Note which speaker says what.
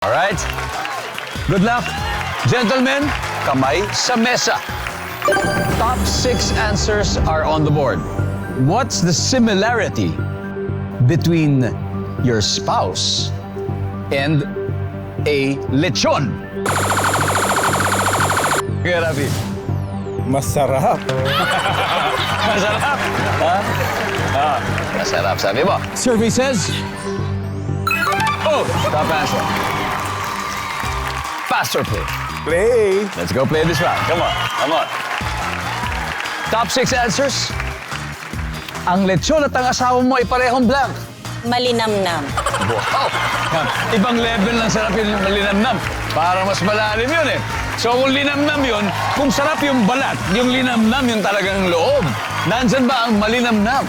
Speaker 1: Alright? Good luck. Gentlemen, kamay sa mesa. Top 6 answers are on the board. What's the similarity between your spouse and a lechon? Kaya Rafi.
Speaker 2: Masarap.
Speaker 1: Masarap. Ha? Masarap, sabi mo. Survey says... Oh, top answer. Faster play.
Speaker 2: Play.
Speaker 1: Let's go play this round. Come on, come on. Top 6 answers. Ang lechon at ang asawa mo ay parehong blank.
Speaker 3: Malinamnam.
Speaker 1: Wow! Yan. Ibang level ng sarap yung malinamnam. Parang mas malalim yun eh. So kung linamnam yun, kung sarap yung balat, yung linamnam yung talagang loob. Nandyan ba ang malinamnam?